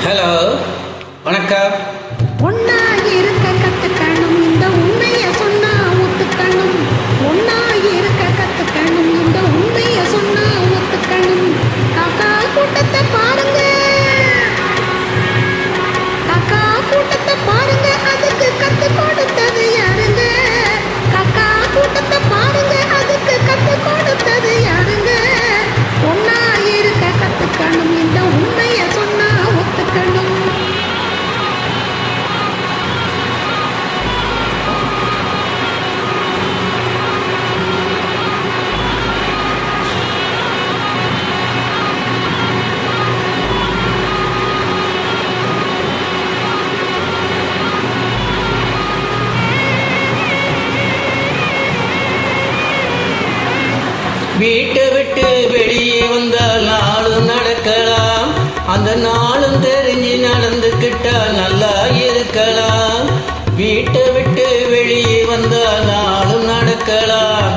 Hello, வணக்கம். ஒன்னா இருக்க கத்துக்கணும், இந்த உண்மைய சொன்னா ஒத்துக்கணும். ஒன்னா இருக்க கத்துக்கணும், இந்த உண்மைய சொன்னா ஒத்துக்கணும். காக்கா கூட்டத்தை பாருங்க, காக்கா கூட்டத்தை பாருங்க, அதுக்கு கத்து கொடுத்தது யாருங்க? காக்கா கூட்டத்தை பாருங்க, அதுக்கு கத்து கொடுத்தது யாருங்க? ஒன்னா இருக்க கத்துக்கணும், இந்த உண்மைய சொன்னா ஒத்துக்கணும். வீட்டை விட்டு வெளியே வந்தால் நாளும் நடக்கலாம், அந்த நாளும் தெரிஞ்சு நடந்துக்கிட்டா நல்லா இருக்கலாம். வீட்டை விட்டு வெளியே வந்தால் நாளும் நடக்கலாம்,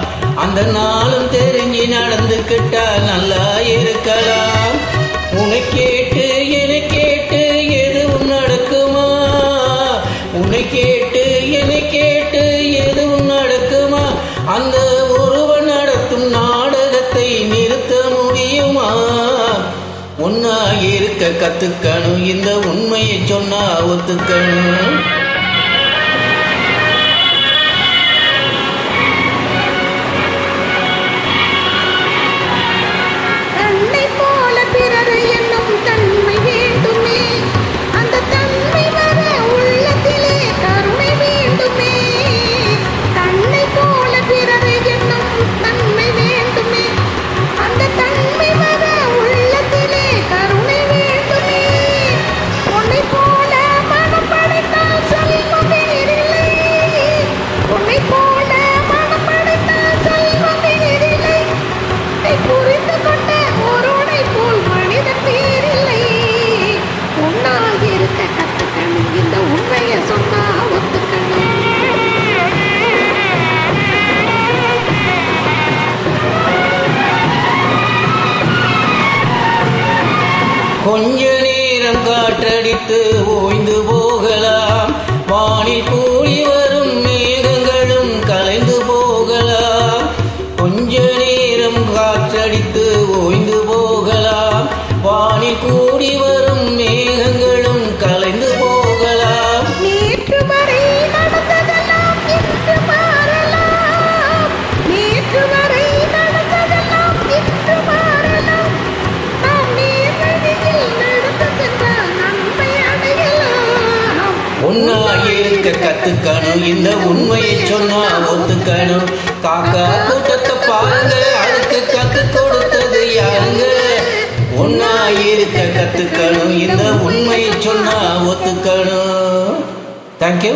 அந்த நாளும் தெரிஞ்சு நடந்துக்கிட்டா நல்லா இருக்கலாம். உன்னை கேட்டு என்னை கேட்டு எதுவும் நடக்குமா? உன்னை கேட்டு என்னை கேட்டு எதுவும் நடக்குமா? அந்த ஒருவன் நடத்தும் நாடகத்தை நிறுத்த முடியுமா? ஒன்னா இருக்க கத்துக்கணும், இந்த உண்மையை சொன்னா ஒத்துக்கணும். தன்னை போல பிறரை என்னும் தன்மை வேண்டுமே, அந்த தன்மை வர உள்ளத்திலே கருணை வேண்டுமே. தன்னை போல பிறரை என்னும் தன்மை வேண்டுமே, அந்த தன்மை வர உள்ளத்திலே கருணை வேண்டுமே. உன்னை போல மனம் படைத்தால் செல்வம் வேறில்லை, உன்னை போல மனம் படைத்தால் செல்வம் வேறில்லை. புரிந்து கொண்ட ஒருவனை போல் மனிதன் வேறில்லை. ஒன்னா இருக்க கத்துக்கணும், இந்த உண்மையை சொன்னா ஒத்துக்கணும். கொஞ்ச நேரம் காற்றடித்து ஓய்ந்து போகலாம், வானில் கூடி வரும் மேகங்களும் கலைந்து போகலாம். கொஞ்ச நேரம் காற்றடித்து ஓய்ந்து போகலாம், வானில் கூடி வரும் மேகங்களும் கலைந்து போகலாம். நேற்று வரை நடந்ததெல்லாம் இன்று மாறலாம், நேற்று வரை நடந்ததெல்லாம் இன்று மாறலாம். நாம் நேர்வழியில் நடந்து சென்றால் நன்மை அடையலாம். ஒன்னா இருக்க கத்துக்கணும், இந்த உண்மையை சொன்னா ஒத்துக்கணும். காக்கா கூட்டத்தை பாருங்க, அதுக்கு கத்து கொடுத்தது யாருங்க? ஒன்னா இருக்க கத்துக்கணும், இந்த உண்மையை சொன்னா ஒத்துக்கணும். தேங்க்யூ.